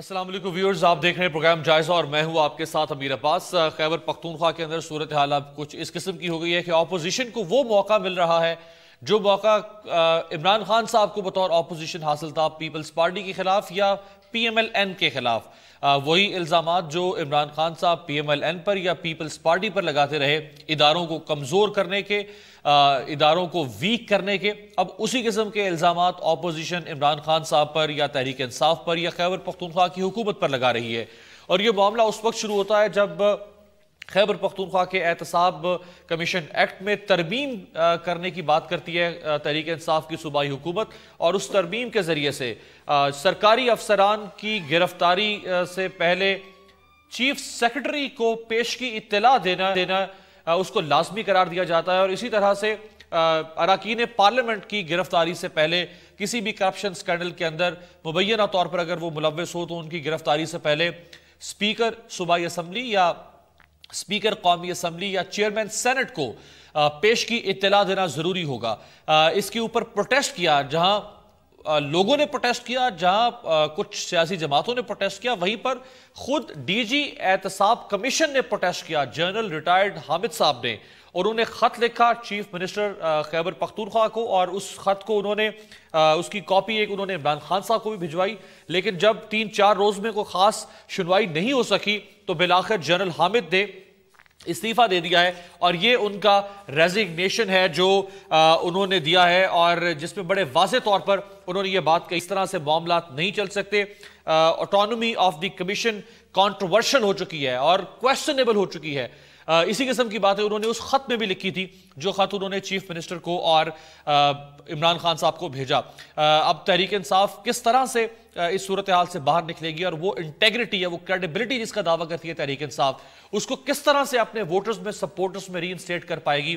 السلام علیکم ویورز، آپ دیکھ رہے ہیں پروگرام جائزہ اور میں ہوں آپ کے ساتھ امیر عباس۔ خیبر پختونخوا کے اندر صورتحال اب کچھ اس قسم کی ہو گئی ہے کہ اپوزیشن کو وہ موقع مل رہا ہے جو موقع عمران خان صاحب کو بطور اپوزیشن حاصل تھا پیپلز پارٹی کے خلاف یا پی ایم ایل این کے خلاف۔ وہی الزامات جو عمران خان صاحب پی ایم ایل این پر یا پیپلز پارٹی پر لگاتے رہے، اداروں کو کمزور کرنے کے، اداروں کو ویک کرنے کے، اب اسی قسم کے الزامات اپوزیشن عمران خان صاحب پر یا تحریک انصاف پر یا خیبر پختونخوا کی حکومت پر لگا رہی ہے۔ اور یہ معاملہ اس وقت شروع ہوتا ہے جب خیبر پختونخوا کے احتساب کمیشن ایکٹ میں ترمیم کرنے کی بات کرتی ہے تحریک انصاف کی صوبائی حکومت، اور اس ترمیم کے ذریعے سے سرکاری افسران کی گرفتاری سے پہلے چیف سیکرٹری کو پیش کی اطلاع دینا اس کو لازمی قرار دیا جاتا ہے، اور اسی طرح سے اراکین پارلیمنٹ کی گرفتاری سے پہلے کسی بھی کرپشن سکینڈل کے اندر مبینہ طور پر اگر وہ ملوث ہو تو ان کی گرفتاری سے پہلے سپیکر صوبائی اسمبلی یا سپیکر قومی اسمبلی یا چیئرمین سینٹ کو پیش کی اطلاع دینا ضروری ہوگا۔ اس کے اوپر پروٹیسٹ کیا، جہاں لوگوں نے پروٹیسٹ کیا، جہاں کچھ سیاسی جماعتوں نے پروٹیسٹ کیا، وہیں پر خود ڈی جی احتساب کمیشن نے پروٹیسٹ کیا، جنرل ریٹائرڈ حامد صاحب نے، اور انہوں نے خط لکھا چیف منسٹر خیبر پختونخوا کو، اور اس خط کو انہوں نے اس کی کاپی ایک انہوں نے عمران خان صاحب کو بھی بھجوائی، لیکن جب 3-4 روز میں کوئی خاص سنوائی نہیں ہو سکی تو بالآخر جنرل حامد نے استعفیٰ دے دیا ہے، اور یہ ان کا ریزگنیشن ہے جو انہوں نے دیا ہے، اور جس میں بڑے واضح طور پر انہوں نے یہ بات کہ اس طرح سے معاملات نہیں چل سکتے۔ Autonomy of the commission controversial ہو چکی ہے اور کویسچنیبل ہو چکی ہے۔ اسی قسم کی باتیں انہوں نے اس خط میں بھی لکھی تھی جو خط انہوں نے چیف منسٹر کو اور عمران خان صاحب کو بھیجا۔ اب تحریک انصاف کس طرح سے اس صورتحال سے باہر نکلے گی، اور وہ انٹیگریٹی ہے، وہ کریڈیبلٹی جس کا دعویٰ کرتی ہے تحریک انصاف، اس کو کس طرح سے اپنے ووٹرز میں سپورٹرز میں ری انسٹیٹ کر پائے گی،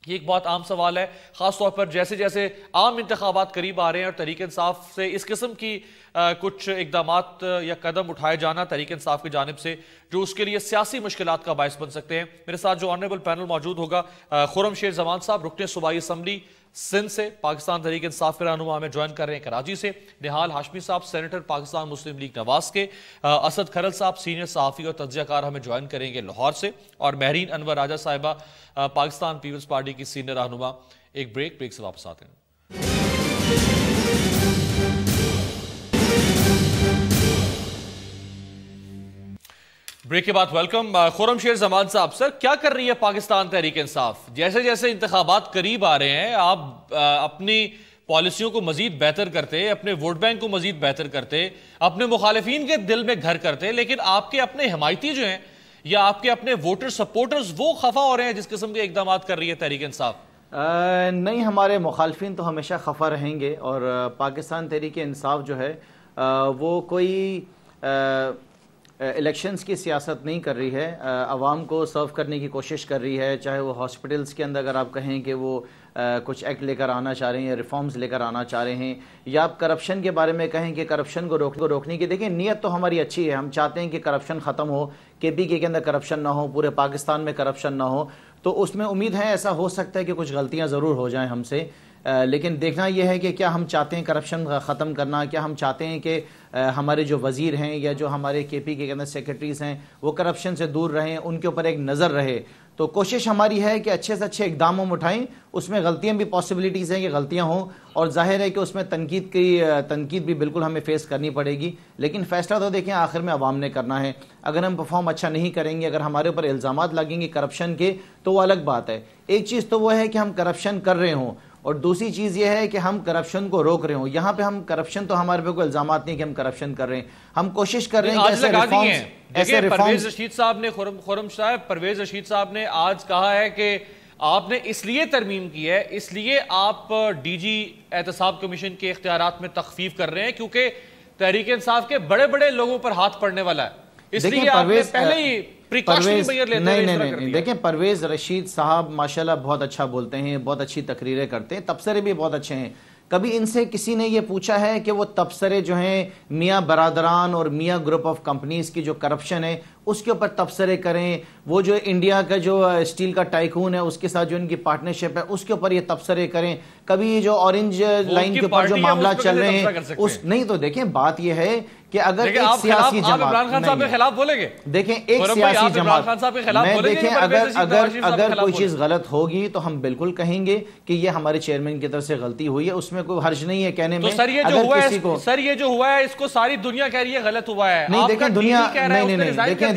یہ ایک بہت عام سوال ہے، خاص طور پر جیسے جیسے عام انتخابات قریب آ رہے ہیں اور تحریک انصاف سے اس قسم کی کچھ اقدامات یا قدم اٹھائے جانا تحریک انصاف کی جانب سے جو اس کے لیے سیاسی مشکلات کا باعث بن سکتے ہیں۔ میرے ساتھ جو آنریبل پینل موجود ہوگا، خرم شیر زمان صاحب رکن صوبائی اسمبلی سندھ سے، پاکستان تحریک انصاف کے رہنما ہمیں جوائن کر رہے ہیں کراچی سے، نہال ہاشمی صاحب سینیٹر پاکستان مسلم لیگ نواز کے، اسد کھرل صاحب سینئر صحافی اور تجزیہ کار ہمیں جوائن کریں گے لاہور سے، اور مہرین انور راجہ صاحبہ پاکستان پیپلز پارٹی کی سینئر رہنما۔ ایک بریک سے واپس آتے ہیں۔ بریک کے بعد ویلکم۔ خرم شیر زمان صاحب، سر کیا کر رہی ہے پاکستان تحریک انصاف؟ جیسے جیسے انتخابات قریب آ رہے ہیں آپ اپنی پالیسیوں کو مزید بہتر کرتے، اپنے ووٹ بینک کو مزید بہتر کرتے، اپنے مخالفین کے دل میں گھر کرتے، لیکن آپ کے اپنے حمایتی جو ہیں یا آپ کے اپنے ووٹر سپورٹرز وہ خفا ہو رہے ہیں جس قسم کے اقدامات کر رہی ہے تحریک انصاف؟ نہیں، ہمارے مخالفین تو ہمیشہ خفا رہیں گے، اور پاکستان تحریک انصاف جو ہے وہ کوئی الیکشنز کی سیاست نہیں کر رہی ہے، عوام کو سرو کرنے کی کوشش کر رہی ہے، چاہے وہ ہاسپٹلز کے اندر اگر آپ کہیں کہ وہ کچھ ایکٹ لے کر آنا چاہ رہے ہیں یا ریفارمز لے کر آنا چاہ رہے ہیں، یا آپ کرپشن کے بارے میں کہیں کہ کرپشن کو روکنے کی، دیکھیں نیت تو ہماری اچھی ہے، ہم چاہتے ہیں کہ کرپشن ختم ہو، کے پی کے اندر کرپشن نہ ہو، پورے پاکستان میں کرپشن نہ ہو، تو اس میں امید ہے ایسا ہو سکتا ہے کہ کچھ غلطیاں ضرور ہو جائیں ہم سے، لیکن دیکھنا یہ ہے کہ کیا ہم چاہتے ہیں کرپشن ختم کرنا، کیا ہم چاہتے ہیں کہ ہمارے جو وزیر ہیں یا جو ہمارے کے پی کے اندر سیکرٹریز ہیں وہ کرپشن سے دور رہیں، ان کے اوپر ایک نظر رہے۔ تو کوشش ہماری ہے کہ اچھے سے اچھے اقدام ہم اٹھائیں، اس میں غلطیاں بھی پاسبلٹیز ہیں کہ غلطیاں ہوں، اور ظاہر ہے کہ اس میں تنقید بھی بالکل ہمیں فیس کرنی پڑے گی، لیکن فیصلہ تو دیکھیں آخر میں عوام نے کرنا ہے۔ اگر ہم پرفارم اچھا نہیں کریں گے، اگر ہمارے اوپر الزامات لگیں گے کرپشن کے، تو وہ الگ بات ہے۔ ایک چیز تو وہ ہے کہ ہم کرپشن کر رہے ہوں، اور دوسری چیز یہ ہے کہ ہم کرپشن کو روک رہے ہوں۔ یہاں پہ ہم کرپشن تو ہمارے پہ کوئی الزامات نہیں کہ ہم کرپشن کر رہے ہیں، ہم کوشش کر رہے ہیں کہ پرویز رشید صاحب نے خرم صاحب پرویز رشید صاحب نے آج کہا ہے کہ آپ نے اس لیے ترمیم کی ہے، اس لیے آپ ڈی جی احتساب کمیشن کے اختیارات میں تخفیف کر رہے ہیں کیونکہ تحریک انصاف کے بڑے بڑے لوگوں پر ہاتھ پڑنے والا ہے، اس لیے آپ نے پہلے ہی نہیں، دیکھیں پرویز رشید صاحب ماشاءاللہ بہت اچھا بولتے ہیں، بہت اچھی تقریریں کرتے ہیں، تبصرے بھی بہت اچھے ہیں۔ کبھی ان سے کسی نے یہ پوچھا ہے کہ وہ تبصرے جو ہیں میاں برادران اور میاں گروپ آف کمپنیز کی جو کرپشن ہے اس کے اوپر تبصرے کریں، وہ جو انڈیا کا جو اسٹیل کا ٹائکون ہے اس کے ساتھ جو ان کی پارٹنرشپ ہے اس کے اوپر یہ تبصرے کریں، کبھی جو اورنج لائن کے اوپر جو معاملات چل رہے ہیں نہیں، تو دیکھیں بات یہ ہے کہ اگر ایک سیاسی جماعت عمران خان صاحب کے خلاف بولیں گے، دیکھیں ایک سیاسی جماعت میں دیکھیں اگر کوئی چیز غلط ہوگی تو ہم بالکل کہیں گے کہ یہ ہمارے چیئرمین کی طرف سے غلطی ہوئی ہے، اس میں کوئی حرج نہیں ہے کہنے میں. سر یہ جو ہوا ہے اس کو ساری دنیا کہہ رہی ہے غلط ہوا ہے. نہیں دیکھیں دنیا دیکھیں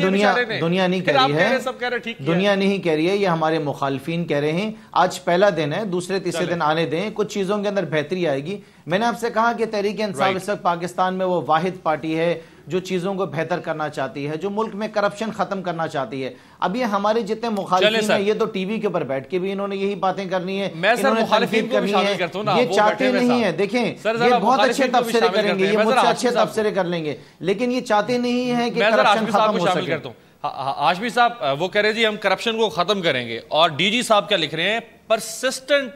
دنیا نہیں کہہ رہی ہے، دنیا نہیں کہہ رہی ہے، یہ ہمارے مخالفین کہہ رہے ہیں. آج پہلا دن ہے، دوسرے تیسرے دن آنے دیں، کچھ چیزوں کے اندر بہتری آئے گی. میں نے آپ سے کہا کہ تحریک انصاف اس وقت پاکستان میں وہ واحد پارٹی ہے جو چیزوں کو بہتر کرنا چاہتی ہے، جو ملک میں کرپشن ختم کرنا چاہتی ہے. اب یہ ہمارے جتنے مخالفین ہیں یہ تو ٹی وی کے اوپر بیٹھ کے بھی انہوں نے یہی باتیں کرنی ہے، انہوں نے تنقید کرنی ہے. یہ چاہتے نہیں ہیں، دیکھیں یہ بہت اچھے تبصرے کریں گے، یہ مجھ سے اچھے تبصرے کر لیں گے، لیکن یہ چاہتے نہیں ہیں کہ کرپشن ختم ہو سکے. ہاشمی صاحب وہ کہہ رہے جی ہم کرپشن کو ختم کریں گے، اور ڈی جی صاحب کیا لکھ رہے ہیں؟ persistent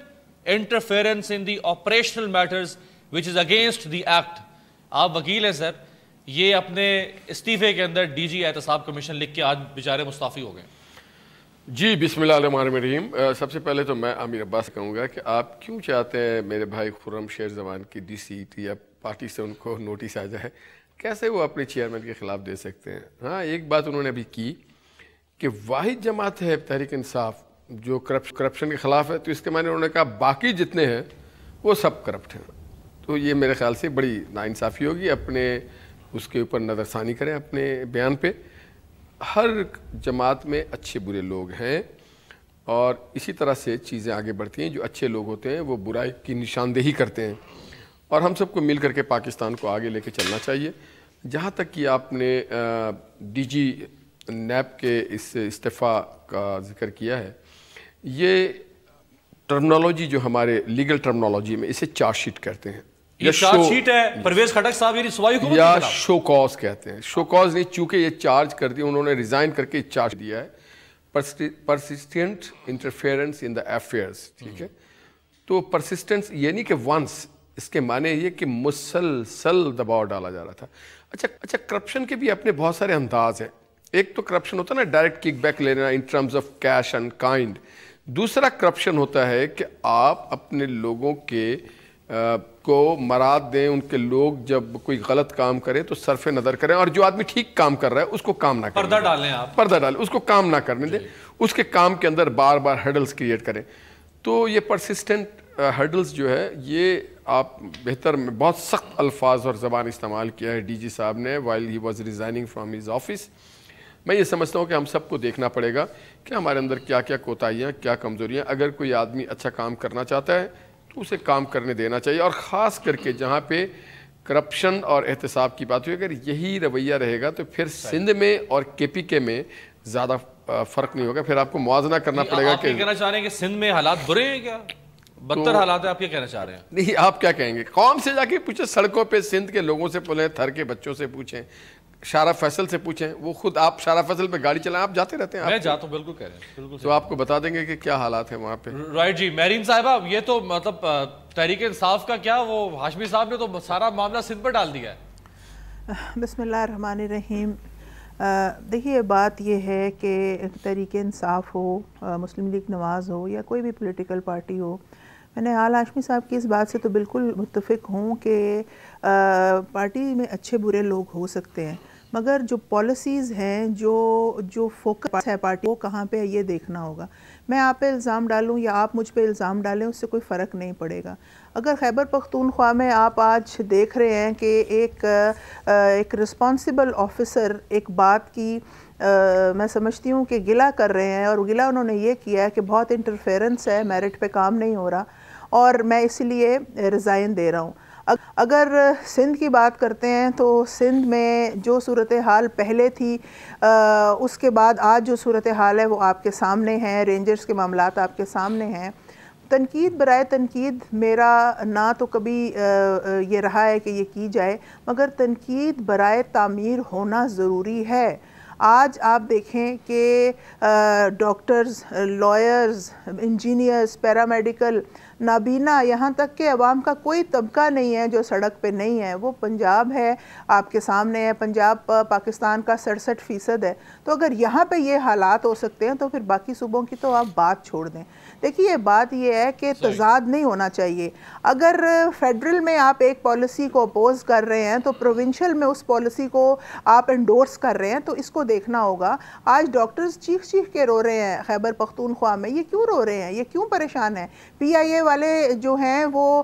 interference in the operational matters which is against the act. آپ وکیل ہیں سر، یہ اپنے استعفے کے اندر ڈی جی احتساب کمیشن لکھ کے آج بیچارے مستعفی ہو گئے. جی بسم اللہ الرحمن الرحیم. سب سے پہلے تو میں امیر عباس سے کہوں گا کہ آپ کیوں چاہتے ہیں میرے بھائی خرم شیر زمان کی ڈی سی یا پارٹی سے ان کو نوٹس آ جائے؟ کیسے وہ اپنے چیئرمین کے خلاف دے سکتے ہیں؟ ہاں ایک بات انہوں نے ابھی کی کہ واحد جماعت ہے تحریک انصاف جو کرپشن کے خلاف ہے، تو اس کے معنی انہوں نے کہا باقی جتنے ہیں وہ سب کرپٹ ہیں. تو یہ میرے خیال سے بڑی ناانصافی ہوگی. اپنے اس کے اوپر نظر ثانی کریں اپنے بیان پہ. ہر جماعت میں اچھے برے لوگ ہیں اور اسی طرح سے چیزیں آگے بڑھتی ہیں. جو اچھے لوگ ہوتے ہیں وہ برائی کی نشاندہی کرتے ہیں اور ہم سب کو مل کر کے پاکستان کو آگے لے کے چلنا چاہیے. جہاں تک کہ آپ نے ڈی جی نیب کے اس استعفیٰ کا ذکر کیا ہے، یہ ٹرمنالوجی جو ہمارے لیگل ٹرمنالوجی میں اسے چارج شیٹ کہتے ہیں. یہ چارج شیٹ ہے پرویز خٹک صاحب یہ رسوائی حکومت یا شو کاز کہتے ہیں. شو کاز نہیں، چونکہ یہ چارج کر دیا، انہوں نے ریزائن کر کے چارج دیا ہے persistent interference in the affairs. ٹھیک ہے، تو پرسسٹنس یہ نہیں کہ ونس، اس کے معنی یہ کہ مسلسل دباؤ ڈالا جا رہا تھا. اچھا کرپشن کے بھی اپنے بہت سارے انداز ہیں. ایک تو کرپشن ہوتا ہے نا ڈائریکٹ کک بیک لینا in terms of cash and kind. دوسرا کرپشن ہوتا ہے کہ آپ اپنے لوگوں کے کو مراد دیں، ان کے لوگ جب کوئی غلط کام کریں تو صرف نظر کریں، اور جو آدمی ٹھیک کام کر رہا ہے اس کو کام نہ کریں، پردہ ڈالیں، آپ پردہ ڈالیں، اس کو کام نہ کرنے دیں، اس کے کام کے اندر بار بار ہرڈلز کریٹ کریں. تو یہ پرسسٹنٹ ہرڈلز جو ہے یہ آپ بہتر میں بہت سخت الفاظ اور زبان استعمال کیا ہے ڈی جی صاحب نے while he was resigning from his office. میں یہ سمجھتا ہوں کہ ہم سب کو دیکھنا پڑے گا کہ ہمارے اندر کیا کیا کوتاہیاں، کیا کمزوریاں. اگر کوئی آدمی اچھا کام کرنا چاہتا ہے تو اسے کام کرنے دینا چاہیے، اور خاص کر کے جہاں پہ کرپشن اور احتساب کی بات ہوئی، اگر یہی رویہ رہے گا تو پھر سندھ میں اور کے پی کے میں زیادہ فرق نہیں ہوگا. پھر آپ کو موازنہ کرنا پڑے گا. آپ یہ کہنا چاہ رہے ہیں کہ سندھ میں حالات برے ہیں کیا؟ بدتر حالات ہیں آپ یہ کہنا چاہ رہے ہیں؟ نہیں، آپ کیا کہیں گے؟ قوم سے جا کے پوچھیں، سڑکوں پہ سندھ کے لوگوں سے پوچھیں، تھر کے بچوں سے پوچھیں، شارع فیصل سے پوچھیں. وہ خود آپ شارع فیصل پہ گاڑی چلائیں، آپ جاتے رہتے ہیں. میں جاتا ہوں، بالکل کہہ رہے ہیں، بالکل. تو آپ کو بتا دیں گے کہ کیا حالات ہیں وہاں پہ. رائٹ جی. مہرین صاحبہ، یہ تو مطلب تحریک انصاف کا کیا، وہ ہاشمی صاحب نے تو سارا معاملہ سندھ پر ڈال دیا ہے. بسم اللہ الرحمن الرحیم. دیکھیے بات یہ ہے کہ تحریک انصاف ہو، مسلم لیگ نواز ہو، یا کوئی بھی پولیٹیکل پارٹی ہو، میں نے ہاشمی صاحب کی اس بات سے تو بالکل متفق ہوں کہ پارٹی میں اچھے برے لوگ ہو سکتے ہیں، مگر جو پالیسیز ہیں، جو فوکس ہے پارٹی، وہ کہاں پہ ہے یہ دیکھنا ہوگا. میں آپ پہ الزام ڈالوں یا آپ مجھ پہ الزام ڈالیں، اس سے کوئی فرق نہیں پڑے گا. اگر خیبر پختونخوا میں آپ آج دیکھ رہے ہیں کہ ایک رسپانسبل آفیسر ایک بات کی میں سمجھتی ہوں کہ گلہ کر رہے ہیں، اور گلہ انہوں نے یہ کیا ہے کہ بہت انٹرفیرنس ہے، میرٹ پہ کام نہیں ہو رہا اور میں اس لیے ریزائن دے رہا ہوں. اگر سندھ کی بات کرتے ہیں تو سندھ میں جو صورتحال پہلے تھی اس کے بعد آج جو صورتحال ہے وہ آپ کے سامنے ہے. رینجرز کے معاملات آپ کے سامنے ہیں. تنقید برائے تنقید میرا نہ تو کبھی یہ رہا ہے کہ یہ کی جائے، مگر تنقید برائے تعمیر ہونا ضروری ہے. آج آپ دیکھیں کہ ڈاکٹرز، لائرز، انجینئرز، پیرامیڈیکل نابینا یہاں تک کہ عوام کا کوئی طبقہ نہیں ہے جو سڑک پہ نہیں ہے. وہ پنجاب ہے آپ کے سامنے ہے, پنجاب پاکستان کا 67% ہے. تو اگر یہاں پہ یہ حالات ہو سکتے ہیں تو پھر باقی صوبوں کی تو آپ بات چھوڑ دیں. دیکھیے بات یہ ہے کہ تضاد نہیں ہونا چاہیے. اگر فیڈرل میں آپ ایک پالیسی کو اپوز کر رہے ہیں تو پروونشل میں اس پالیسی کو آپ انڈورس کر رہے ہیں, تو اس کو دیکھنا ہوگا. آج ڈاکٹرز چیخ کے رو رہے ہیں خیبر پختونخوا میں. یہ کیوں رو رہے ہیں, یہ کیوں پریشان ہیں؟ پی آئی اے والے جو ہیں وہ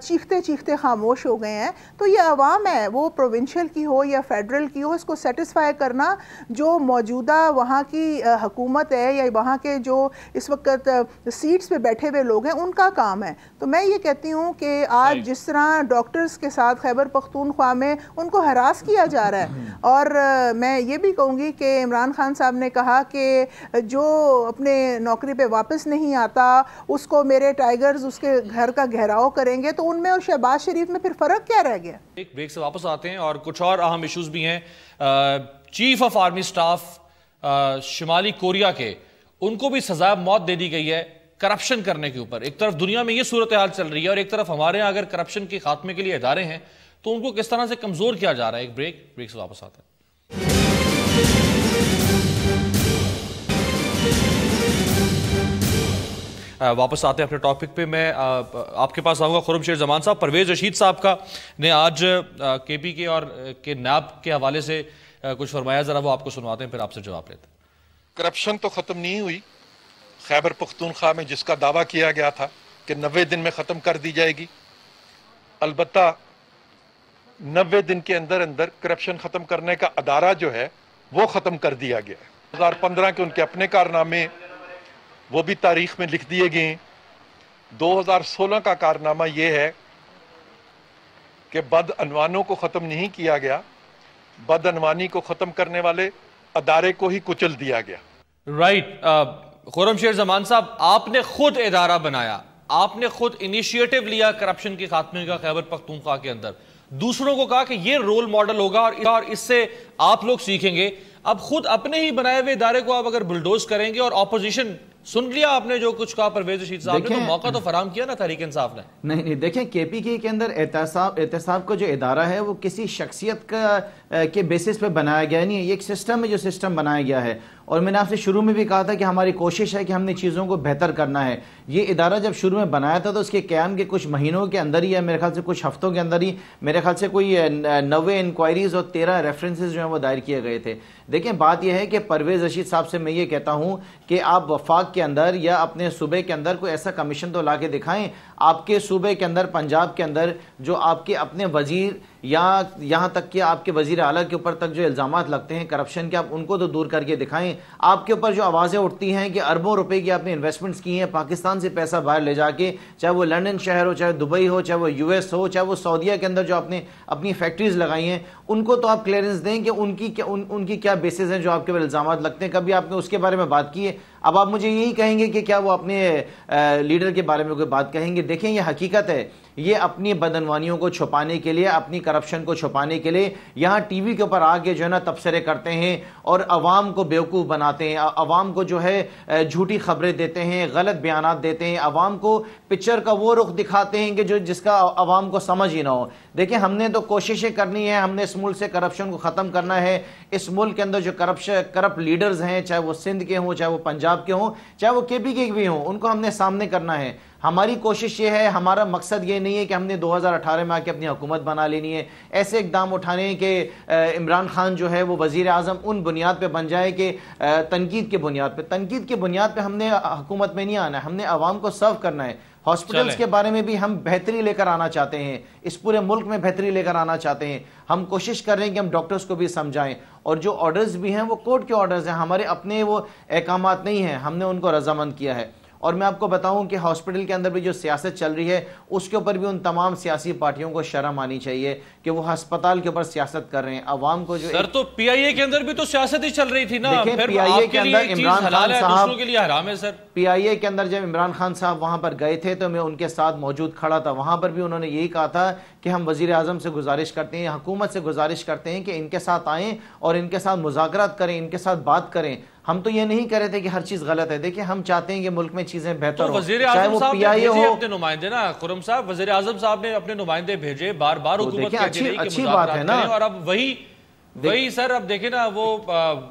چیختے خاموش ہو گئے ہیں. تو یہ عوام ہے, وہ پروونشل کی ہو یا فیڈرل کی ہو, اس کو سیٹسفائی کرنا جو موجودہ وہاں کی حکومت ہے یا وہاں کے جو اس وقت سیٹس پہ بیٹھے ہوئے لوگ ہیں ان کا کام ہے. تو میں یہ کہتی ہوں کہ آج جس طرح ڈاکٹرز کے ساتھ خیبر پختونخوا میں ان کو ہراس کیا جا رہا ہے, اور میں یہ بھی کہوں گی کہ عمران خان صاحب نے کہا کہ جو اپنے نوکری پہ واپس نہیں آتا اس کو میرے ٹائیگرز اس کے گھر کا گھیراؤ کریں گے, تو ان میں اور شہباز شریف میں پھر فرق کیا رہ گیا؟ ایک بریک سے واپس آتے ہیں اور کچھ اور اہم ایشوز بھی ہیں. چیف آف آرمی سٹاف شمالی کوریا کے, ان کو بھی سزا موت دے دی گئی ہے کرپشن کرنے کے اوپر. ایک طرف دنیا میں یہ صورتحال چل رہی ہے اور ایک طرف ہمارے یہاں اگر کرپشن کے خاتمے کے لیے ادارے ہیں تو ان کو کس طرح سے کمزور کیا جا رہا ہے. ایک بریک سے واپس آتے ہیں. واپس آتے ہیں اپنے ٹاپک پہ. میں آپ کے پاس آؤں گا خرم شیر زمان صاحب. پرویز رشید صاحب کا نے آج کے پی کے اور کے نیب کے حوالے سے کچھ فرمایا, ذرا وہ آپ کو سنواتے ہیں پھر آپ سے جواب لیتے ہیں. کرپشن تو ختم نہیں ہوئی. خیبر پختونخوا میں جس کا دعویٰ کیا گیا تھا کہ 90 دن میں ختم کر دی جائے گی, البتہ 90 دن کے اندر کرپشن ختم کرنے کا ادارہ جو ہے وہ ختم کر دیا گیا ہے. 2015 کے ان کے اپنے کارنامے وہ بھی تاریخ میں لکھ دیے گئے. 2016 کا کارنامہ یہ ہے کہ بدعنوانوں کو ختم نہیں کیا گیا, بدعنوانی کو ختم کرنے والے ادارے کو ہی کچل دیا گیا. رائٹ. خرم شیر زمان صاحب, آپ نے خود ادارہ بنایا, آپ نے خود انیشیٹو لیا کرپشن کے خاتمے کا خیبر پختونخوا کے اندر, دوسروں کو کہا کہ یہ رول ماڈل ہوگا اور اس سے آپ لوگ سیکھیں گے. اب خود اپنے ہی بنائے ہوئے ادارے کو آپ اگر بلڈوز کریں گے, اور اپوزیشن سن لیا آپ نے جو کچھ کہا پرویز رشید صاحب نے, تو موقع تو فراہم کیا نا تحریک انصاف نے. نہیں دیکھیں, کے پی کے اندر احتساب کا جو ادارہ ہے وہ کسی شخصیت کے بیسس پہ بنایا گیا نہیں ہے. یہ ایک سسٹم ہے جو سسٹم بنایا گیا ہے, اور میں نے آپ سے شروع میں بھی کہا تھا کہ ہماری کوشش ہے کہ ہم نے چیزوں کو بہتر کرنا ہے. یہ ادارہ جب شروع میں بنایا تھا تو اس کے قیام کے کچھ مہینوں کے اندر ہی ہے, میرے خیال سے کچھ ہفتوں کے اندر ہی میرے خیال سے کوئی 90 انکوائریز اور 13 ریفرنسز جو ہیں وہ دائر کیے گئے تھے. دیکھیں بات یہ ہے کہ پرویز رشید صاحب سے میں یہ کہتا ہوں کہ آپ وفاق کے اندر یا اپنے صوبے کے اندر کوئی ایسا کمیشن تو لا کے دکھائیں. آپ کے صوبے کے اندر, پنجاب کے اندر, جو آپ کے اپنے وزیر یا یہاں تک کہ آپ کے وزیر اعلیٰ کے اوپر تک جو الزامات لگتے ہیں کرپشن کے, آپ ان کو تو دور کر کے دکھائیں. آپ کے اوپر جو آوازیں اٹھتی ہیں کہ اربوں روپے کی آپ نے انویسٹمنٹس کی ہیں پاکستان سے پیسہ باہر لے جا کے, چاہے وہ لنڈن شہر ہو, چاہے دبئی ہو, چاہے وہ یو ایس ہو, چاہے وہ سعودیہ کے اندر جو آپ نے اپنی فیکٹریز لگائی ہیں, ان کو تو آپ کلیئرنس دیں کہ ان کی کیا بیسز ہیں جو آپ کے اوپر الزامات لگتے ہیں. کبھی آپ نے اس کے بارے میں بات کی ہے؟ اب آپ مجھے یہی کہیں گے کہ کیا وہ اپنے لیڈر کے بارے میں کوئی بات کہیں گے؟ دیکھیں یہ حقیقت ہے, یہ اپنی بدعنوانیوں کو چھپانے کے لیے, اپنی کرپشن کو چھپانے کے لیے یہاں ٹی وی کے اوپر آ کے جو ہے نا تبصرے کرتے ہیں اور عوام کو بیوقوف بناتے ہیں, عوام کو جو ہے جھوٹی خبریں دیتے ہیں, غلط بیانات دیتے ہیں, عوام کو پکچر کا وہ رخ دکھاتے ہیں کہ جس کا عوام کو سمجھ ہی نہ ہو. دیکھیں ہم نے تو کوششیں کرنی ہے, ہم نے اس ملک سے کرپشن کو ختم کرنا ہے. اس ملک کے اندر جو کرپٹ لیڈرز ہیں, چاہے وہ سندھ کے ہوں, چاہے وہ پنجاب کے ہوں, چاہے وہ کے پی کے بھی ہوں, ان کو ہم نے سامنے کرنا ہے. ہماری کوشش یہ ہے, ہمارا مقصد یہ نہیں ہے کہ ہم نے 2018 میں آ کے اپنی حکومت بنا لینی ہے. ایسے اقدام اٹھانے کہ عمران خان جو ہے وہ وزیر اعظم ان بنیاد پہ بن جائے کہ تنقید کی بنیاد پہ ہم نے حکومت میں نہیں آنا ہے, ہم نے عوام کو سرو کرنا ہے. ہاسپٹلز کے بارے میں بھی ہم بہتری لے کر آنا چاہتے ہیں, اس پورے ملک میں بہتری لے کر آنا چاہتے ہیں. ہم کوشش کر رہے ہیں کہ ہم ڈاکٹرز کو بھی سمجھائیں, اور جو آرڈرز بھی ہیں وہ کورٹ کے آرڈرز ہیں, ہمارے اپنے وہ احکامات نہیں ہیں, ہم نے ان کو رضامند کیا ہے. اور میں آپ کو بتاؤں کہ ہاسپٹل کے اندر بھی جو سیاست چل رہی ہے اس کے اوپر بھی ان تمام سیاسی پارٹیوں کو شرم آنی چاہیے کہ وہ ہسپتال کے اوپر سیاست کر رہے ہیں. عوام کو جو سر, تو پی آئی اے کے اندر بھی تو سیاست ہی چل رہی تھی نا. پی آئی اے کے اندر عمران خان صاحب, کے لیے حرام ہے سر. پی آئی اے کے اندر جب عمران خان صاحب وہاں پر گئے تھے تو میں ان کے ساتھ موجود کھڑا تھا. وہاں پر بھی انہوں نے یہی کہا تھا کہ ہم وزیر اعظم سے گزارش کرتے ہیں, حکومت سے گزارش کرتے ہیں کہ ان کے ساتھ آئیں اور ان کے ساتھ مذاکرات کریں, ان کے ساتھ بات کریں. ہم تو یہ نہیں کہہ رہے تھے کہ ہر چیز غلط ہے. دیکھیں ہم چاہتے ہیں کہ ملک میں چیزیں بہتر ہوں, وزیر اعظم صاحب نے بھیجے اپنے نمائندے نا خرم صاحب, وزیر اعظم صاحب نے اپنے نمائندے بھیجے, بار بار حکومت کہتی رہی کہ مذاکرات کریں, اور اب وہی سر اب دیکھیں نا وہ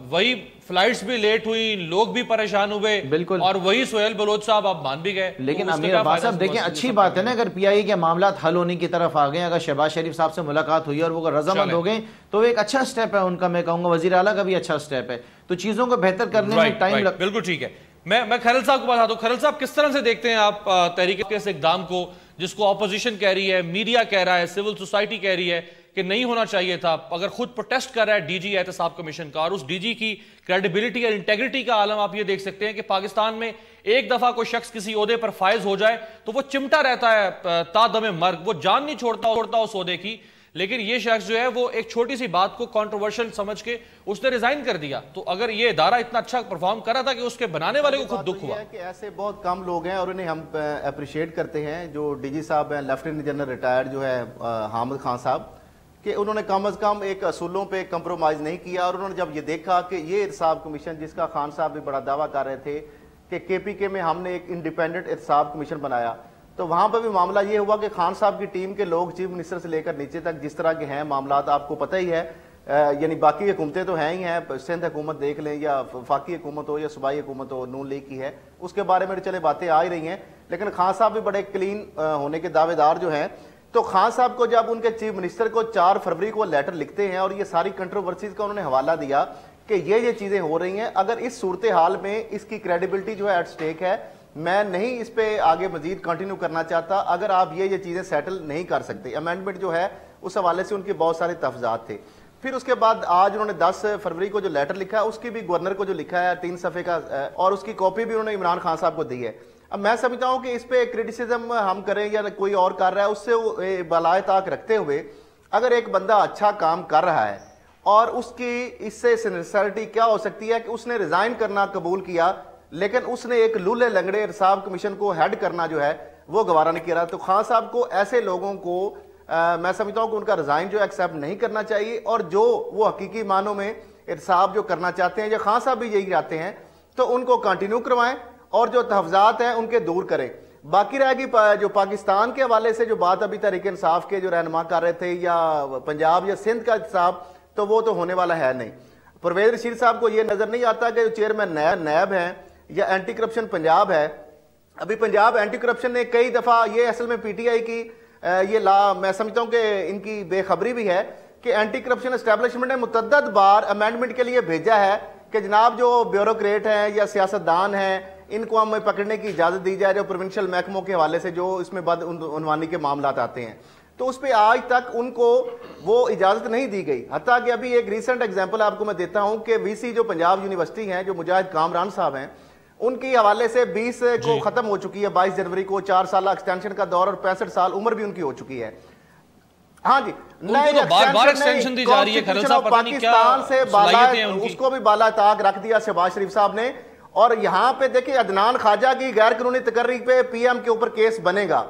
وہی فلائٹس بھی لیٹ ہوئی, لوگ بھی پریشان ہوئے, بالکل, اور وہی سہیل بلوچ صاحب آپ مان بھی گئے. لیکن امیر عباس صاحب دیکھیں اچھی بات ہے نا اگر پی آئی اے کے معاملات حل ہونے کی طرف آ گئے, اگر شہباز شریف صاحب سے ملاقات ہوئی اور وہ رضامند ہو گئے تو ایک اچھا سٹیپ ہے ان کا, میں کہوں گا وزیر اعلیٰ کا بھی اچھا سٹیپ ہے, تو چیزوں کو بہتر کرنے میں ٹائم لگ. بالکل ٹھیک ہے. میں کھرل صاحب کو بتاتا ہوں. کھرل صاحب کس طرح سے دیکھتے ہیں آپ تحریک کے اس اقدام کو جس کو اپوزیشن کہہ رہی ہے, میڈیا کہہ رہا ہے, سول سوسائٹی کہہ رہی ہے کہ نہیں ہونا چاہیے تھا, اگر خود پروٹیسٹ کر رہا ہے ڈی جی احتساب کمیشن کا, اور اس ڈی جی کی کریڈیبلٹی اور انٹیگریٹی کا عالم آپ یہ دیکھ سکتے ہیں کہ پاکستان میں ایک دفعہ کوئی شخص کسی عہدے پر فائز ہو جائے تو وہ چمٹا رہتا ہے تا دم مرگ, وہ جان نہیں چھوڑتا اس عہدے کی. لیکن یہ شخص جو ہے وہ ایک چھوٹی سی بات کو کنٹروورشل سمجھ کے اس نے ریزائن کر دیا. تو اگر یہ ادارہ اتنا اچھا پرفارم کر رہا تھا کہ اس کے بنانے والے کو خود دکھ ہوا. کہ ایسے بہت کم لوگ ہیں اور انہیں ہم اپریشیٹ کرتے ہیں, جو ڈی جی صاحب ہیں لیفٹیننٹ جنرل ریٹائرڈ جو ہے حامد خان صاحب, کہ انہوں نے کم از کم ایک اصولوں پہ کمپرومائز نہیں کیا, اور انہوں نے جب یہ دیکھا کہ یہ احتساب کمیشن جس کا خان صاحب بھی بڑا دعویٰ کر رہے تھے کہ کے پی کے میں ہم نے ایک انڈیپینڈنٹ احتساب کمیشن بنایا, تو وہاں پہ بھی معاملہ یہ ہوا کہ خان صاحب کی ٹیم کے لوگ چیف منسٹر سے لے کر نیچے تک جس طرح کے ہیں معاملات آپ کو پتہ ہی ہے, یعنی باقی حکومتیں تو ہیں ہی ہیں, سندھ حکومت دیکھ لیں یا وفاقی حکومت ہو یا صوبائی حکومت ہو نون لیگ کی ہے, اس کے بارے میں چلے باتیں آ ہی رہی ہیں, لیکن خان صاحب بھی بڑے کلین ہونے کے دعوے دار جو ہیں. تو خان صاحب کو جب ان کے چیف منسٹر کو 4 فروری کو لیٹر لکھتے ہیں اور یہ ساری کنٹروورسیز کا انہوں نے حوالہ دیا کہ یہ چیزیں ہو رہی ہیں, اگر اس صورتحال میں اس کی کریڈیبلٹی جو ہے ایٹ سٹیک ہے, میں نہیں اس پہ آگے مزید کنٹینیو کرنا چاہتا اگر آپ یہ چیزیں سیٹل نہیں کر سکتے. امینڈمنٹ جو ہے اس حوالے سے ان کے بہت سارے تفضات تھے. پھر اس کے بعد آج انہوں نے 10 فروری کو جو لیٹر لکھا ہے اس کی بھی گورنر کو جو لکھا ہے 3 صفحے کا, اور اس کی کاپی بھی انہوں نے عمران خان صاحب کو دی ہے. اب میں سمجھتا ہوں کہ اس پہ کرٹیسزم ہم کریں یا کوئی اور کر رہا ہے, اس سے بالائے طاق رکھتے ہوئے اگر ایک بندہ اچھا کام کر رہا ہے اور اس کی اس سے سنسیئرٹی کیا ہو سکتی ہے کہ اس نے ریزائن کرنا قبول کیا لیکن اس نے ایک لولے لنگڑے احتساب کمیشن کو ہیڈ کرنا جو ہے وہ گوارا نہیں کیا رہا. تو خان صاحب کو ایسے لوگوں کو میں سمجھتا ہوں کہ ان کا ریزائن جو ایکسیپٹ نہیں کرنا چاہیے, اور جو وہ حقیقی معنوں میں احتساب جو کرنا چاہتے ہیں, یا خان صاحب بھی یہی چاہتے ہیں, تو ان کو کنٹینیو کروائیں اور جو تحفظات ہیں ان کے دور کریں. باقی رہے گی جو پاکستان کے حوالے سے جو بات ابھی تحریک انصاف کے جو رہنما کر رہے تھے یا پنجاب یا سندھ کا احتساب, تو وہ تو ہونے والا ہے نہیں. پرویز رشید صاحب کو یہ نظر نہیں آتا کہ جو چیئرمین نیب ہیں یا اینٹی کرپشن پنجاب ہے, ابھی پنجاب اینٹی کرپشن نے کئی دفعہ, یہ اصل میں پی ٹی آئی کی یہ میں سمجھتا ہوں کہ ان کی بے خبری بھی ہے کہ اینٹی کرپشن اسٹیبلشمنٹ نے متعدد بار امینڈمنٹ کے لیے بھیجا ہے کہ جناب جو بیوروکریٹ ہیں یا سیاستدان ہیں ان کو ہمیں پکڑنے کی اجازت دی جائے جو پروونشل محکموں کے حوالے سے جو اس میں بدعنوانی کے معاملات آتے ہیں, تو اس پہ آج تک ان کو وہ اجازت نہیں دی گئی. حتیٰ کہ ابھی ایک ریسنٹ ایگزامپل آپ کو میں دیتا ہوں کہ وی سی جو پنجاب یونیورسٹی ہیں جو مجاہد کامران صاحب ہیں, ان کی حوالے سے 20 کو ختم ہو چکی ہے, 22 جنوری کو 4 سالہ ایکسٹینشن کا دور, اور 65 سال عمر بھی ان کی ہو چکی ہے. ہاں جی, ایکسٹینشن دی جا رہی ہے پاکستان سے بالا, اس کو بھی بالا طاق رکھ دیا شہباز شریف صاحب نے. اور یہاں پہ دیکھیں عدنان خواجہ کی غیر قانونی تقرری پہ پی ایم کے اوپر کیس بنے گا,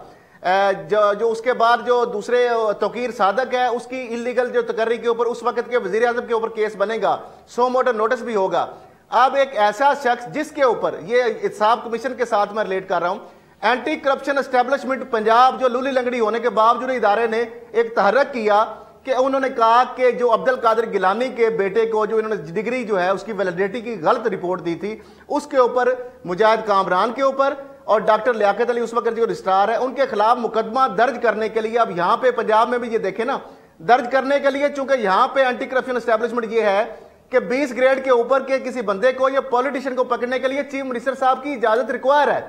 جو اس کے بعد جو دوسرے توقیر صادق ہے اس کی انلیگل جو تقرری کے اوپر اس وقت کے وزیر اعظم کے اوپر کیس بنے گا, سو موٹر نوٹس بھی ہوگا. اب ایک ایسا شخص جس کے اوپر یہ احتساب کمیشن کے ساتھ میں ریلیٹ کر رہا ہوں, اینٹی کرپشن اسٹیبلشمنٹ پنجاب جو لولی لنگڑی ہونے کے باوجود ادارے نے ایک تحرک کیا کہ انہوں نے کہا کہ جو عبد القادر گیلانی کے بیٹے کو جو انہوں نے ڈگری جو ہے اس کی ویلیڈیٹی کی غلط رپورٹ دی تھی, اس کے اوپر مجاہد کامران کے اوپر اور ڈاکٹر لیاقت علی اس وقت جو رجسٹرار ہے ان کے خلاف مقدمہ درج کرنے کے لیے, اب یہاں پہ پنجاب میں بھی یہ دیکھیں نا, درج کرنے کے لیے چونکہ یہاں پہ اینٹی کرپشن اسٹیبلشمنٹ یہ ہے کہ 20 گریڈ کے اوپر کے کسی بندے کو یا پولیٹیشین کو پکڑنے کے لیے چیف منسٹر صاحب کی اجازت ریکوائر ہے.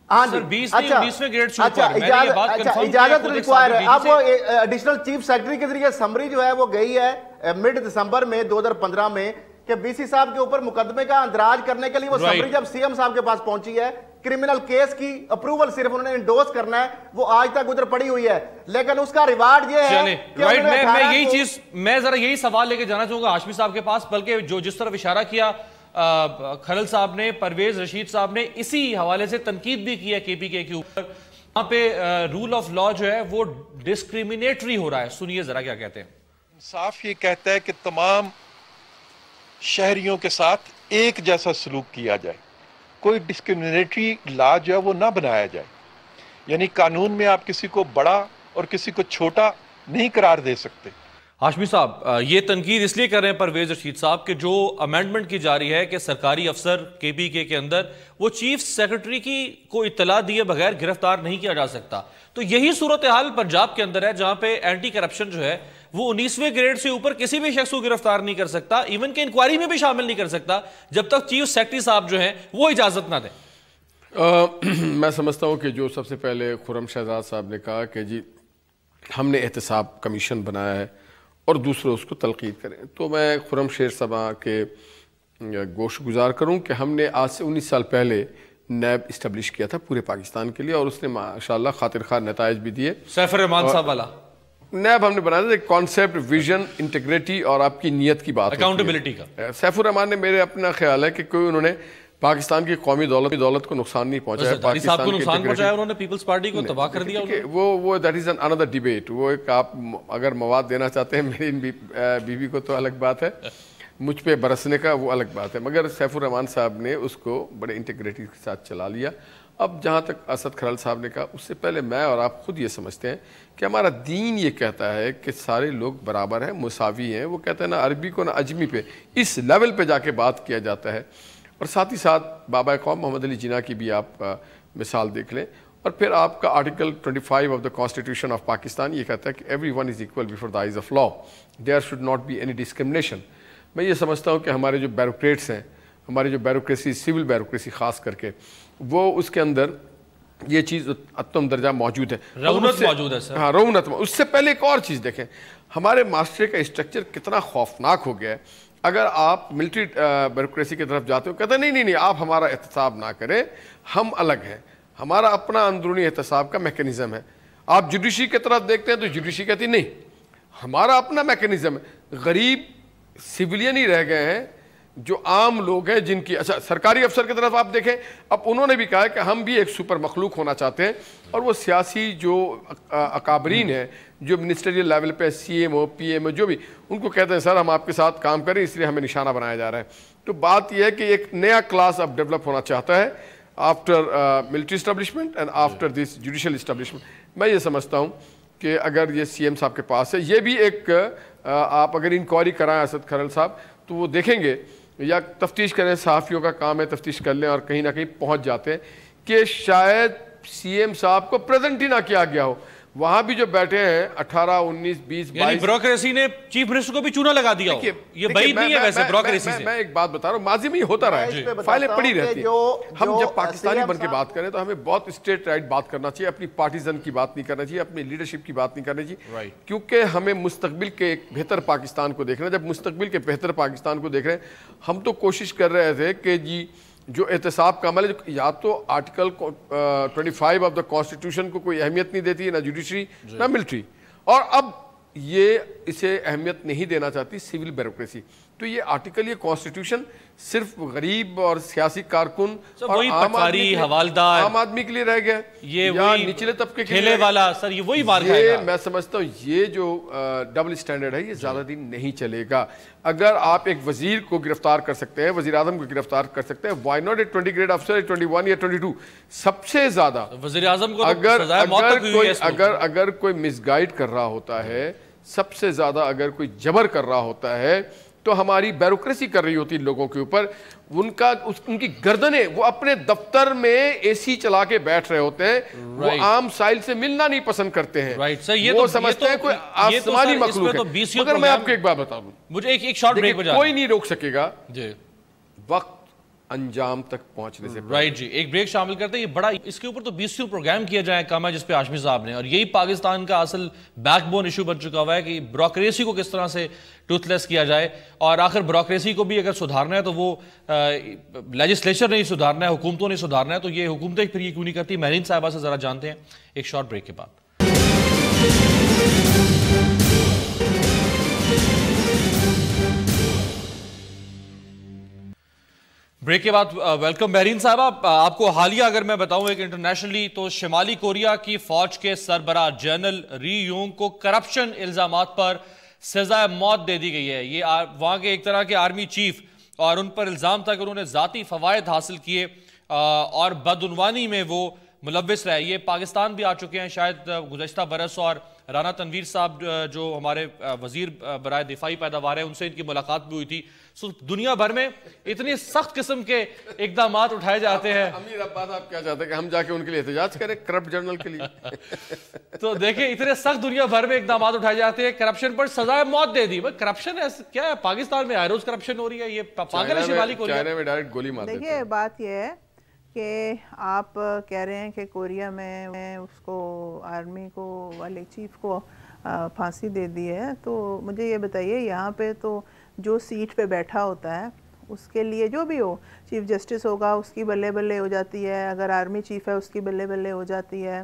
ہاں جی, اجازت ریکوائر ہے. اب وہ ایڈیشنل چیف سیکرٹری کے ذریعے سمری جو ہے وہ گئی ہے مڈ دسمبر میں 2015 میں کہ بی سی صاحب کے اوپر مقدمے کا اندراج کرنے کے لیے وہ سمری جب سی ایم صاحب کے پاس پہنچی ہے, کرمنل کیس کی اپروول صرف انہوں نے انڈوز کرنا ہے, وہ آج تک ادھر پڑی ہوئی ہے, لیکن اس کا ریوارڈ یہ ہے کہ میں یہی چیز, میں ذرا یہی سوال لے کے جانا چاہوں گا ہاشمی صاحب کے پاس, بلکہ جو جس طرف اشارہ کیا کھرل صاحب نے, پرویز رشید صاحب نے اسی حوالے سے تنقید بھی کی ہے کے پی کے اوپر, وہاں پہ رول آف لا جو ہے وہ ڈسکریمنیٹری ہو رہا ہے. سنیے ذرا کیا کہتے ہیں. انصاف یہ کہتا ہے کہ تمام شہریوں کے ساتھ ایک جیسا سلوک کیا جائے, کوئی ڈسکرمنیٹری لا جو ہے وہ نہ بنایا جائے. یعنی قانون میں آپ کسی کو بڑا اور کسی کو چھوٹا نہیں قرار دے سکتے. ہاشمی صاحب, یہ تنقید اس لیے کر رہے ہیں پرویز رشید صاحب کہ جو امینڈمنٹ کی جا رہی ہے کہ سرکاری افسر کے پی کے اندر وہ چیف سیکرٹری کی کو اطلاع دیے بغیر گرفتار نہیں کیا جا سکتا. تو یہی صورتحال پنجاب کے اندر ہے جہاں پہ اینٹی کرپشن جو ہے وہ 19ویں گریڈ سے اوپر کسی بھی شخص کو گرفتار نہیں کر سکتا, ایون کہ انکوائری میں بھی شامل نہیں کر سکتا جب تک چیف سیکرٹری صاحب جو ہیں وہ اجازت نہ دیں. میں سمجھتا ہوں کہ جو سب سے پہلے خرم شہزاد صاحب نے کہا کہ جی ہم نے احتساب کمیشن بنایا ہے اور دوسرے اس کو تلقین کریں, تو میں خرم شیر صاحب کے گوش گزار کروں کہ ہم نے آج سے 19 سال پہلے نیب اسٹیبلش کیا تھا پورے پاکستان کے لیے, اور اس نے ماشاءاللہ خاطر خواہ نتائج بھی دیے. سیف الرحمان صاحب والا نیب ہم نے بنایا تھا کانسیپٹ, ویژن, انٹیگریٹی اور آپ کی نیت کی بات, اکاؤنٹیبلٹی کا. سیف الرحمان نے میرے اپنا خیال ہے کہ کوئی انہوں نے پاکستان کی قومی دولت کو نقصان نہیں پہنچایا, پاکستان کو نقصان پہنچایا, انہوں نے پیپلز پارٹی کو تباہ کر دیا. وہ دیٹ از another ڈیبیٹ. وہ ایک آپ اگر مواد دینا چاہتے ہیں میری بیوی کو تو الگ بات ہے, مجھ پہ برسنے کا وہ الگ بات ہے, مگر سیف الرحمان صاحب نے اس کو بڑے انٹیگریٹی کے ساتھ چلا لیا. اب جہاں تک اسد کھرل صاحب نے کہا, اس سے پہلے میں اور آپ خود یہ سمجھتے ہیں کہ ہمارا دین یہ کہتا ہے کہ سارے لوگ برابر ہیں, مساوی ہیں. وہ کہتا ہے نہ عربی کو نہ اجمی پہ اس لیول پہ جا کے بات کیا جاتا ہے. اور ساتھ ہی ساتھ بابا قوم محمد علی جناح کی بھی آپ مثال دیکھ لیں. اور پھر آپ کا article 25 of the constitution of Pakistan یہ کہتا ہے کہ everyone is equal before the eyes of law, there should not be any discrimination. میں یہ سمجھتا ہوں کہ ہمارے جو بیوروکریٹس ہیں, ہماری جو بیوروکریسی, سول بیوروکریسی خاص کر کے, وہ اس کے اندر یہ چیز اتم درجہ موجود ہے, رونت موجود ہے سر. ہاں رونت. اس سے پہلے ایک اور چیز دیکھیں, ہمارے معاشرے کا اسٹرکچر کتنا خوفناک ہو گیا ہے. اگر آپ ملٹری بیوروکریسی کی طرف جاتے ہو, کہتے ہیں نہیں آپ ہمارا احتساب نہ کریں, ہم الگ ہیں, ہمارا اپنا اندرونی احتساب کا میکینزم ہے. آپ جوڈیشری کی طرف دیکھتے ہیں تو جوڈیشری کہتی نہیں ہمارا اپنا میکینزم ہے. غریب سویلین ہی رہ گئے ہیں جو عام لوگ ہیں جن کی, اچھا سرکاری افسر کی طرف آپ دیکھیں, اب انہوں نے بھی کہا کہ ہم بھی ایک سپر مخلوق ہونا چاہتے ہیں, اور وہ سیاسی جو اکابرین ہیں جو منسٹریل لیول پہ C M O P M O جو بھی, ان کو کہتے ہیں سر ہم آپ کے ساتھ کام کریں اس لیے ہمیں نشانہ بنایا جا رہا ہے. تو بات یہ ہے کہ ایک نیا کلاس اب ڈیولپ ہونا چاہتا ہے after military establishment and after this judicial establishment. میں یہ سمجھتا ہوں کہ اگر یہ سی ایم صاحب کے پاس ہے, یہ بھی ایک آپ اگر انکوائری کرائیں اسد کھرل صاحب تو وہ دیکھیں گے یا تفتیش کریں, صحافیوں کا کام ہے تفتیش کر لیں, اور کہیں نہ کہیں پہنچ جاتے ہیں کہ شاید سی ایم صاحب کو پریزنٹ ہی نہ کیا گیا ہو. وہاں بھی جو بیٹھے ہیں 18, 19, 20, 22 بیوروکریسی نے چیف منسٹر کو بھی چونا لگا دیا. یہ بعید نہیں ہے ویسے بیوروکریسی سے. میں ایک بات بتا رہا ہوں, ماضی میں یہ ہوتا رہا ہے, فائلیں پڑی رہتی ہیں. ہم جب پاکستانی بن کے بات کریں تو ہمیں بہت اسٹریٹ رائٹ بات کرنا چاہیے, اپنی پارٹیزن کی بات نہیں کرنا چاہیے, اپنی لیڈرشپ کی بات نہیں کرنا چاہیے, کیونکہ ہمیں مستقبل کے ایک بہتر پاکستان کو دیکھنا ہے. جب مستقبل کے بہتر پاکستان کو دیکھ رہے ہیں, ہم تو کوشش کر رہے تھے کہ جی جو احتساب کا عمل ہے, یا تو آرٹیکل 25 آف دا کانسٹیٹیوشن کو کوئی اہمیت نہیں دیتی, نہ جوڈیشری نہ ملٹری, اور اب یہ اسے اہمیت نہیں دینا چاہتی سول بیوروکریسی. تو یہ آرٹیکل, یہ کانسٹیٹیوشن صرف غریب اور سیاسی کارکن اور عام آدمی کے لیے رہ گیا, یا نچلے طبقے کے لیے والا. سر یہ وہی مار کھائے گا. میں سمجھتا ہوں یہ جو ڈبل سٹینڈرڈ ہے یہ زیادہ دن نہیں چلے گا. اگر آپ ایک وزیر کو گرفتار کر سکتے ہیں, وزیر اعظم کو گرفتار کر سکتے ہیں, وائی ناٹ اے 20 گریڈ افسر 21 یا 22. سب سے زیادہ وزیر اعظم کو اگر کوئی مس گائیڈ کر رہا ہوتا ہے, سب سے زیادہ اگر کوئی جبر کر رہا ہوتا ہے, تو ہماری بیوروکریسی کر رہی ہوتی لوگوں کے اوپر. ان کی گردنیں, وہ اپنے دفتر میں اے سی چلا کے بیٹھ رہے ہوتے ہیں, وہ عام سائل سے ملنا نہیں پسند کرتے ہیں, وہ سمجھتے ہیں کوئی آسمانی مخلوق ہے. مگر میں آپ کو ایک بات بتا دوں, مجھے ایک شارٹ بریک پہ جانا, کوئی نہیں روک سکے گا وقت انجام تک پہنچنے سے. رائٹ جی, ایک بریک شامل کرتے ہیں. یہ بڑا, اس کے اوپر تو 20 پروگرام کیا جائے کام ہے جس پہ ہاشمی صاحب نے, اور یہی پاکستان کا اصل بیک بون ایشو بن چکا ہوا ہے کہ بیوروکریسی کو کس طرح سے ٹوتھ لیس کیا جائے. اور آخر بیوروکریسی کو بھی اگر سدھارنا ہے تو وہ لیجسلیچر نہیں سدھارنا ہے, حکومتوں نے سدھارنا ہے. تو یہ حکومتیں پھر یہ کیوں نہیں کرتی؟ مہرین صاحبہ سے ذرا جانتے ہیں ایک شارٹ بریک کے بعد. بریک کے بعد ویلکم مہرین صاحبہ. آپ کو حالیہ اگر میں بتاؤں ایک انٹرنیشنلی, تو شمالی کوریا کی فوج کے سربراہ جنرل ری یونگ کو کرپشن الزامات پر سزائے موت دے دی گئی ہے. یہ وہاں کے ایک طرح کے آرمی چیف اور ان پر الزام تھا کہ انہوں نے ذاتی فوائد حاصل کیے اور بدعنوانی میں وہ ملوث رہے. یہ پاکستان بھی آ چکے ہیں شاید گزشتہ برس, اور رانا تنویر صاحب جو ہمارے وزیر برائے دفاعی پیداوار ہیں ان سے ان کی ملاقات بھی ہوئی تھی. دنیا بھر میں اتنی سخت قسم کے اقدامات اٹھائے جاتے ہیں. امیر عباس آپ کیا چاہتے ہیں کہ ہم جا کے ان کے لیے احتجاج کریں کرپٹ جنرل کے لیے؟ تو دیکھیں اتنے سخت دنیا بھر میں اقدامات اٹھائے جاتے ہیں, کرپشن پر سزائے موت دے دی. کرپشن کیا ہے پاکستان میں؟ ہر روز کرپشن ہو رہی ہے. یہ پاگل ہے شمالی کوریا. چائنا میں ڈائریکٹ گولی مار دیتے ہیں. دیکھیے بات یہ ہے کہ آپ کہہ رہے ہیں کہ کوریا میں اس کو آرمی کو والے چیف کو پھانسی دے دی ہے, تو مجھے یہ بتائیے یہاں پہ تو جو سیٹ پہ بیٹھا ہوتا ہے اس کے لیے جو بھی ہو, چیف جسٹس ہوگا اس کی بلے بلے ہو جاتی ہے, اگر آرمی چیف ہے اس کی بلے بلے ہو جاتی ہے.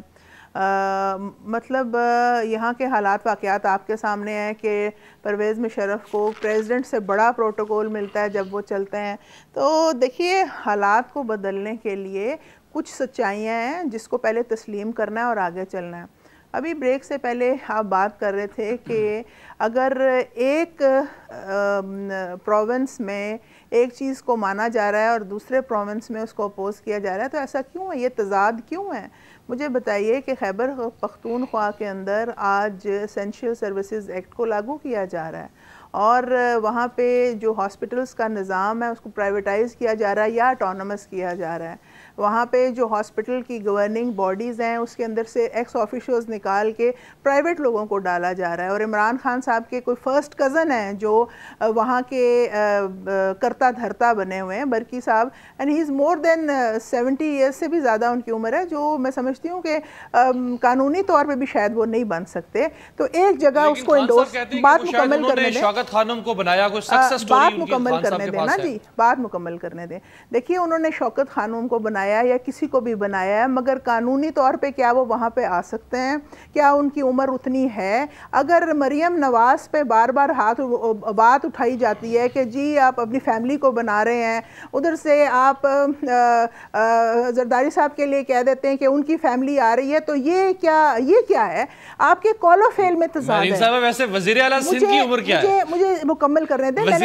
مطلب یہاں کے حالات واقعات آپ کے سامنے ہیں کہ پرویز مشرف کو پریزیڈنٹ سے بڑا پروٹوکول ملتا ہے جب وہ چلتے ہیں. تو دیکھیے حالات کو بدلنے کے لیے کچھ سچائیاں ہیں جس کو پہلے تسلیم کرنا ہے اور آگے چلنا ہے. ابھی بریک سے پہلے آپ بات کر رہے تھے کہ اگر ایک پروونس میں ایک چیز کو مانا جا رہا ہے اور دوسرے پروونس میں اس کو اپوز کیا جا رہا ہے تو ایسا کیوں ہے, یہ تضاد کیوں ہے؟ مجھے بتائیے کہ خیبر پختونخوا کے اندر آج اسینشیل سروسز ایکٹ کو لاگو کیا جا رہا ہے اور وہاں پہ جو ہاسپٹلس کا نظام ہے اس کو پرائیویٹائز کیا جا رہا ہے یا اٹونومس کیا جا رہا ہے. وہاں پہ جو ہاسپٹل کی گورننگ باڈیز ہیں اس کے اندر سے ایکس آفیشلز نکال کے پرائیویٹ لوگوں کو ڈالا جا رہا ہے. اور عمران خان صاحب کے کوئی فرسٹ کزن ہیں جو وہاں کے کرتا دھرتا بنے ہوئے ہیں, برکی صاحب, and he is more then 70 years سے بھی زیادہ ان کی عمر ہے, جو میں سمجھتی ہوں کہ قانونی طور پہ بھی شاید وہ نہیں بن سکتے. تو ایک جگہ اس کو انڈورس, بات مکمل کرنے دیں, شوکت خانم کو بنایا کوئی سکسس سٹوری بات مکمل کرنے دیں نا جی, بات مکمل کرنے دیں. دیکھیے انہوں نے شوکت خانم کو بنایا یا کسی کو بھی بنایا ہے, مگر قانونی طور پہ کیا وہ وہاں پہ آ سکتے ہیں؟ کیا ان کی عمر اتنی ہے؟ اگر مریم نواز پہ بار بار بات اٹھائی جاتی ہے کہ جی آپ اپنی فیملی کو بنا رہے ہیں, ادھر سے آپ زرداری صاحب کے لیے کہہ دیتے ہیں کہ ان کی فیملی آ رہی ہے, تو یہ کیا ہے؟ آپ کے کال و فعل میں تضاد ہے. ویسے وزیر اعلیٰ سندھ کی عمر کیا ہے؟ مجھے مکمل کرنے دیں. میں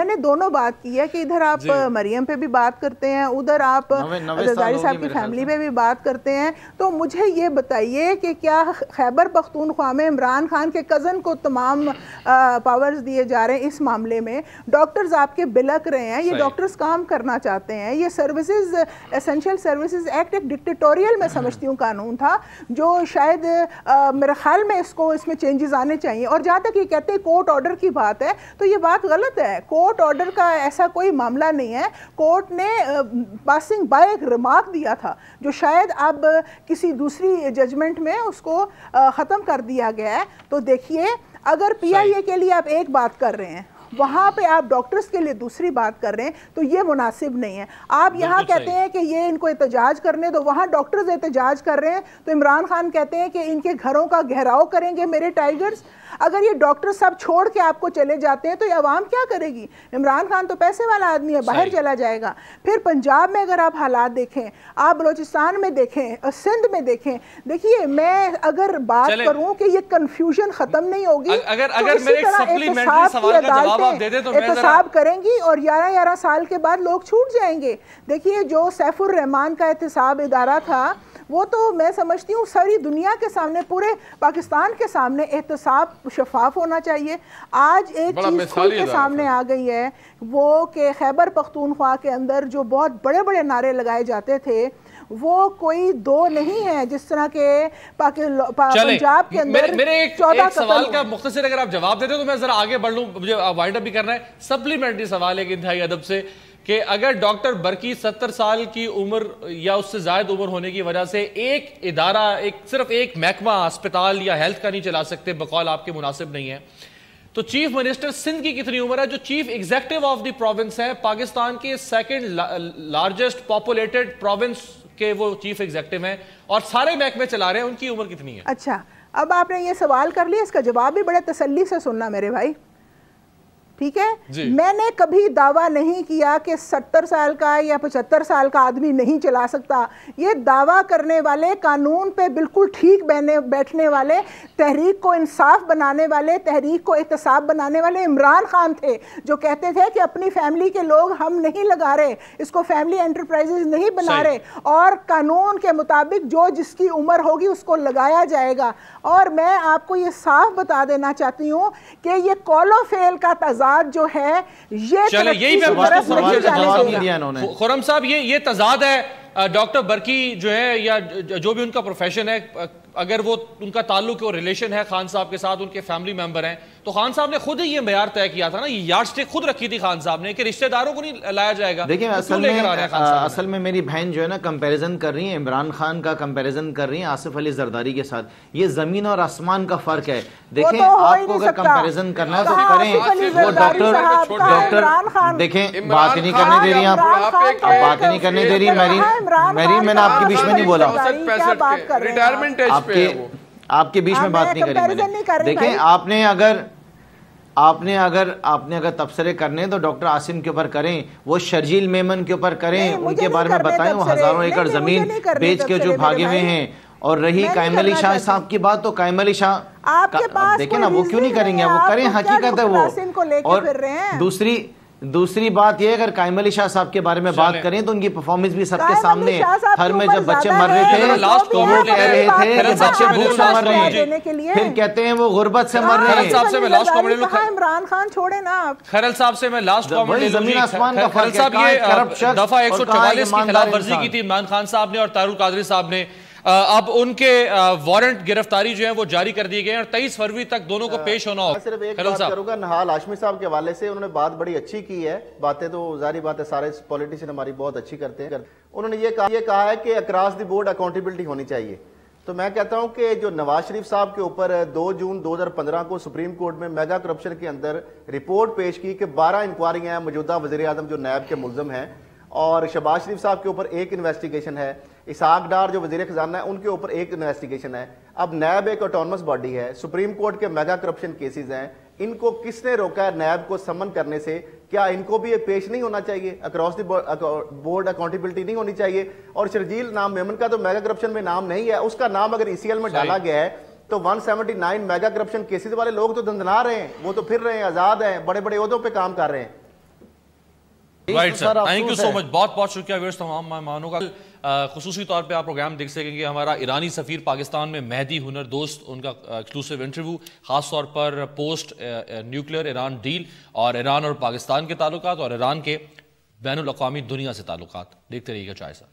نے دونوں بات کی ہے کہ ادھر آپ مریم پہ بھی بات کرتے ہیں, ادھر آپ زرداری صاحب کی فیملی پہ بھی بات کرتے ہیں. تو مجھے یہ بتائیے کہ کیا خیبر پختونخوا میں عمران خان کے کزن کو تمام پاورز دیے جا رہے ہیں اس معاملے میں؟ ڈاکٹرز آپ کے بلک رہے ہیں, یہ ڈاکٹرز کام کرنا چاہتے ہیں. یہ سروسز اسینشیل سروسز ایکٹ ایک ڈکٹیٹوریل میں سمجھتی ہوں قانون تھا جو شاید میرے خیال میں اس میں چینجز آنے چاہیے. اور جہاں تک یہ کہتے ہیں کورٹ آرڈر کی بات ہے تو یہ بات غلط ہے. کورٹ آرڈر کا ایسا کوئی معاملہ نہیں ہے. کورٹ نے پاسنگ بائی ایک ریمارک دیا تھا جو شاید اب کسی دوسری ججمنٹ میں اس کو ختم کر دیا گیا ہے. تو دیکھیے اگر پی آئی اے کے لیے آپ ایک بات کر رہے ہیں, وہاں پہ آپ ڈاکٹرز کے لیے دوسری بات کر رہے ہیں, تو یہ مناسب نہیں ہے. آپ یہاں کہتے ہیں کہ یہ ان کو احتجاج کرنے دو, وہاں ڈاکٹرز احتجاج کر رہے ہیں, تو عمران خان کہتے ہیں کہ ان کے گھروں کا گھیراؤ کریں گے میرے ٹائیگرز. اگر یہ ڈاکٹر سب چھوڑ کے آپ کو چلے جاتے ہیں تو یہ عوام کیا کرے گی؟ عمران خان تو پیسے والا آدمی ہے, باہر چلا جائے گا. پھر پنجاب میں اگر آپ حالات دیکھیں, آپ بلوچستان میں دیکھیں, سندھ میں دیکھیں, دیکھیے میں اگر بات کروں کہ یہ کنفیوژن ختم نہیں ہوگی, اگر میرے ایک سپلیمنٹری سوال کا جواب آپ دے دیں تو احتساب کریں گی اور 11 سال کے بعد لوگ چھوٹ جائیں گے. دیکھیے جو سیف الرحمان کا احتساب ادارہ تھا وہ تو میں سمجھتی ہوں ساری دنیا کے سامنے, پورے پاکستان کے سامنے احتساب شفاف ہونا چاہیے. آج ایک چیز کھل کے سامنے آ گئی ہے وہ کہ خیبر پختونخوا کے اندر جو بہت بڑے بڑے نعرے لگائے جاتے تھے وہ کوئی دو نہیں ہے جس طرح کے پنجاب کے اندر 14 ایک سوال کا مختصر اگر آپ جواب دیتے تو میں ذرا آگے بڑھ لوں, مجھے وائنڈ اپ بھی کرنا ہے. سپلیمنٹری سوال ہے انتہائی ادب سے کہ اگر ڈاکٹر برکی 70 سال کی عمر یا اس سے زائد عمر ہونے کی وجہ سے ایک ادارہ, صرف ایک محکمہ اسپتال یا ہیلتھ کا نہیں چلا سکتے, بقول آپ کے مناسب نہیں ہے, تو چیف منسٹر سندھ کی کتنی عمر ہے جو chief executive of the province ہے, پاکستان کے سیکنڈ لارجسٹ پاپولیٹڈ پروونس کے وہ چیف ایگزیکٹو ہیں اور سارے محکمے چلا رہے ہیں, ان کی عمر کتنی ہے؟ اچھا اب آپ نے یہ سوال کر لیا, اس کا جواب بھی بڑے تسلی سے سننا میرے بھائی. ٹھیک ہے، میں نے کبھی دعویٰ نہیں کیا کہ 70 سال کا یا 75 سال کا آدمی نہیں چلا سکتا. یہ دعویٰ کرنے والے، قانون پہ بالکل ٹھیک بیٹھنے والے، تحریک کو انصاف بنانے والے، تحریک کو احتساب بنانے والے عمران خان تھے، جو کہتے تھے کہ اپنی فیملی کے لوگ ہم نہیں لگا رہے، اس کو فیملی انٹرپرائزز نہیں بنا رہے، اور قانون کے مطابق جو جس کی عمر ہوگی اس کو لگایا جائے گا. اور میں آپ کو یہ صاف بتا دینا چاہتی ہوں کہ یہ قول و فعل کا تضاد جو ہے یہ یہی خرم صاحب، یہ تضاد ہے. ڈاکٹر برکی جو ہے یا جو بھی ان کا پروفیشن ہے، اگر وہ ان کا تعلق اور ریلیشن ہے خان صاحب کے ساتھ، ان کے فیملی ممبر ہیں، تو خان صاحب نے خود ہی یہ معیار طے کیا تھا نا، یہ یارڈ سٹک خود رکھی تھی خان صاحب نے کہ رشتہ داروں کو نہیں لایا جائے گا. دیکھیں اصل میں میری بہن جو ہے نا کمپیریزن کر رہی ہیں، عمران خان کا کمپیریزن کر رہی ہیں آصف علی زرداری کے ساتھ. یہ زمین اور آسمان کا فرق ہے. دیکھیں آپ کو اگر کمپیریزن کرنا ہے تو کریں. وہ ڈاکٹر دیکھیں بات نہیں کرنے دے رہی، آپ بات نہیں کرنے دے رہی. میں نے آپ کے بیچ میں نہیں بولا، آپ کے بیچ میں بات نہیں کری. دیکھیں آپ نے اگر تبصرے کرنے تو ڈاکٹر عاصم کے اوپر کریں، وہ شرجیل میمن کے اوپر کریں، ان کے بارے میں بتائیں. وہ ہزاروں ایکڑ زمین بیچ کے جو بھاگے ہوئے ہیں. اور رہی قائم علی شاہ صاحب کی بات، تو قائم علی شاہ دیکھیں نا وہ کیوں نہیں کریں گے، وہ کریں، حقیقت ہے وہ. اور دوسری بات یہ اگر قائم علی شاہ صاحب کے بارے میں بات کریں تو ان کی پرفارمنس بھی سب کے سامنے ہے. ہر میں جب بچے مر رہے تھے تو وہ کہہ رہے تھے کہ بچے بھوک سے مر رہے ہیں، پھر کہتے ہیں وہ غربت سے مر رہے ہیں. عمران خان چھوڑے نا آپ. خیرل صاحب سے میں لاسٹ کامنٹ لے لوں. زمین آسمان کا فرق ہے. یہ دفعہ 144 کی خلاف ورزی کی تھی عمران خان صاحب نے اور طاہر القادری صاحب نے. اب ان کے وارنٹ گرفتاری جو ہے وہ جاری کر دیے گئے ہیں اور 23 فروری تک دونوں کو پیش ہونا ہوگا. میں صرف ایک بات کروں گا نہال ہاشمی صاحب کے حوالے سے. انہوں نے بات بڑی اچھی کی ہے. باتیں تو ظاہری بات ہے سارے پولیٹیشین ہماری بہت اچھی کرتے ہیں. انہوں نے یہ کہا ہے کہ اکراس دی بورڈ اکاؤنٹیبلٹی ہونی چاہیے. تو میں کہتا ہوں کہ جو نواز شریف صاحب کے اوپر 2 جون 2015 کو سپریم کورٹ میں میگا کرپشن کے اندر رپورٹ پیش کی کہ 12 انکوائریاں ہیں موجودہ وزیر اعظم جو نیب کے ملزم ہیں، اور شہباز شریف صاحب کے اوپر 1 انویسٹیگیشن ہے، اسحاق ڈار جو وزیر خزانہ ہے ان کے اوپر 1 انویسٹیگیشن ہے. اب نیب ایک آٹونمس باڈی ہے، سپریم کورٹ کے میگا کرپشن کیسز ہیں، ان کو کس نے روکا ہے نیب کو سمن کرنے سے؟ کیا ان کو بھی یہ پیش نہیں ہونا چاہیے؟ اکراس دی بورڈ اکاؤنٹیبلٹی نہیں ہونی چاہیے؟ اور شرجیل نام میمن کا تو میگا کرپشن میں نام نہیں ہے، اس کا نام اگر ECL میں ڈالا گیا ہے تو 179 میگا کرپشن کیسز والے لوگ تو دندنا رہے ہیں، وہ تو پھر رہے ہیں، آزاد ہیں، بڑے بڑے عہدوں پہ کام کر رہے ہیں. Right sir, thank you so much. بہت بہت شکریہ ویئرز تمام مہمانوں کا. خصوصی طور پہ آپ پروگرام دیکھ سکیں گے ہمارا ایرانی سفیر پاکستان میں مہدی ہنر دوست، ان کا ایکسکلوسیو انٹرویو خاص طور پر پوسٹ نیوکلیئر ایران ڈیل اور ایران اور پاکستان کے تعلقات اور ایران کے بین الاقوامی دنیا سے تعلقات. دیکھتے رہیے گا جائزہ.